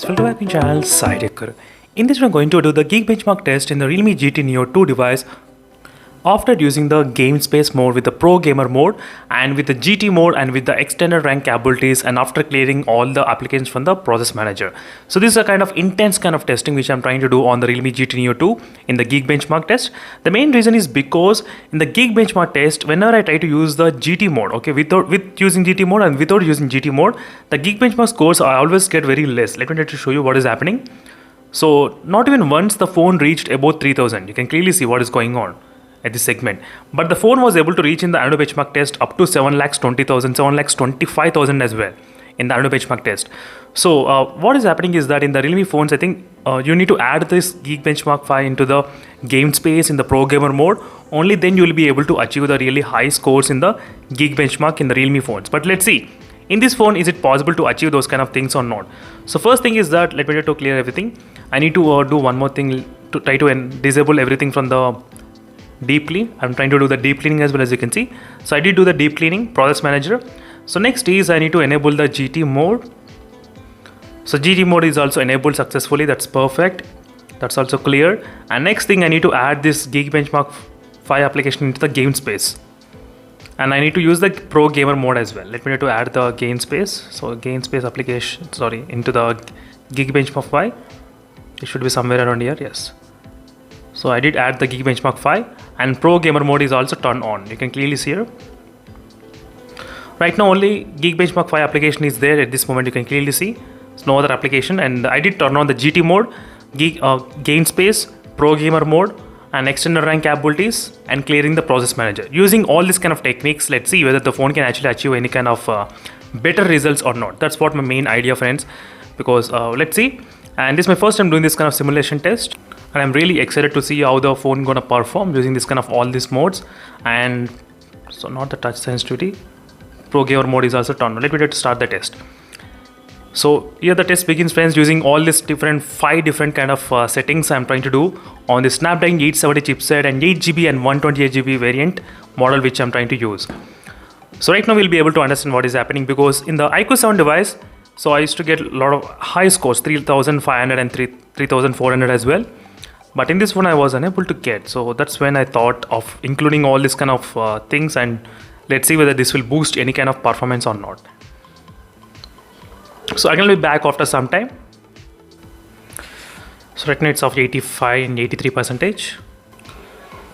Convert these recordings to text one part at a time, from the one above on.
welcome to my channel SciTech. In this we are going to do the Geekbenchmark test in the Realme GT Neo 2 device after using the game space mode with the Pro Gamer mode and with the GT mode and with the extended rank capabilities, and after clearing all the applications from the process manager. So this is a kind of intense kind of testing which I'm trying to do on the Realme GT Neo 2 in the Geekbenchmark test. The main reason is because in the Geekbenchmark test, whenever I try to use the GT mode, okay, with using GT mode and without using GT mode, the Geekbenchmark scores I always get very less. Let me try to show you what is happening. So not even once the phone reached about 3000. You can clearly see what is going on at this segment, but the phone was able to reach in the Antutu benchmark test up to 7,20,000, 7,25,000 as well in the Antutu benchmark test. So what is happening is that in the Realme phones, I think you need to add this Geekbenchmark 5 into the game space in the Pro Gamer mode. Only then you will be able to achieve the really high scores in the Geekbenchmark in the Realme phones. But let's see, in this phone, is it possible to achieve those kind of things or not? So first thing is that, let me try to clear everything. I need to do one more thing to try to disable everything from the deep clean. I'm trying to do the deep cleaning as well, as you can see. So I did do the deep cleaning process manager. So next is I need to enable the GT mode. So GT mode is also enabled successfully. That's perfect. That's also clear. And next thing, I need to add this Geekbenchmark 5 application into the game space. And I need to use the Pro Gamer mode as well. Let me try to add the game space. So game space application, into the Geekbenchmark 5. It should be somewhere around here. Yes. So I did add the Geekbenchmark 5, and Pro Gamer mode is also turned on. You can clearly see here. Right now only Geekbenchmark 5 application is there at this moment. You can clearly see. There's no other application, and I did turn on the GT mode, game space, Pro Gamer mode, and extended rank capabilities, and clearing the process manager. Using all these kind of techniques, let's see whether the phone can actually achieve any kind of better results or not. That's what my main idea, friends, because let's see. And this is my first time doing this kind of simulation test, and I'm really excited to see how the phone gonna perform using this kind of all these modes. And so not the touch sensitivity, Pro Gamer mode is also turned on. Let me try to start the test. So here the test begins, friends, using all these five different kind of settings I'm trying to do on the Snapdragon 870 chipset and 8GB and 128GB variant model which I'm trying to use. So right now we'll be able to understand what is happening, because in the iQOO 7 device, so I used to get a lot of high scores, 3,500 and 3,400 as well. But in this one I was unable to get. So that's when I thought of including all this kind of things, and let's see whether this will boost any kind of performance or not. So I'm going to be back after some time. So right now it's of 85 and 83%.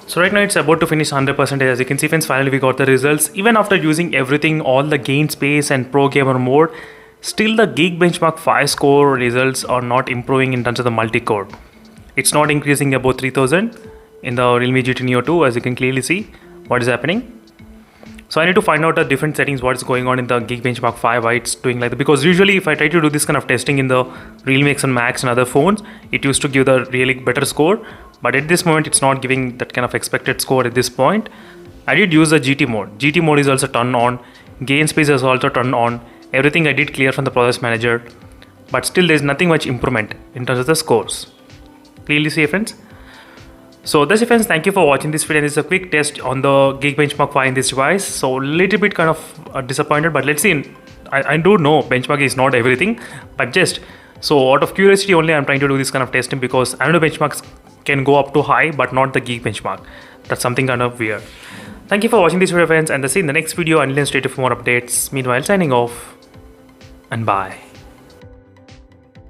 So right now it's about to finish 100%. As you can see, friends, finally we got the results. Even after using everything, all the game space and Pro Gamer mode, still the Geekbenchmark 5 score results are not improving in terms of the multi-core. It's not increasing above 3000 in the Realme GT Neo 2, as you can clearly see what is happening. So I need to find out the different settings, what is going on in the Geekbenchmark 5, why it's doing like that. Because usually if I try to do this kind of testing in the Realme X1 Max and other phones, it used to give the really better score. But at this moment, it's not giving that kind of expected score at this point. I did use the GT mode. GT mode is also turned on. Game space is also turned on. Everything I did clear from the process manager. But still there's nothing much improvement in terms of the scores. Clearly see, friends. So that's it, friends. Thank you for watching this video. This is a quick test on the Geekbenchmark 5 in this device. So little bit kind of disappointed, but let's see. I do know benchmark is not everything, but just so out of curiosity only I'm trying to do this kind of testing, because I know benchmarks can go up to high, but not the Geekbenchmark. That's something kind of weird. Thank you for watching this video, friends, and see you in the next video. Until then, stay tuned for more updates. Meanwhile, signing off, and bye.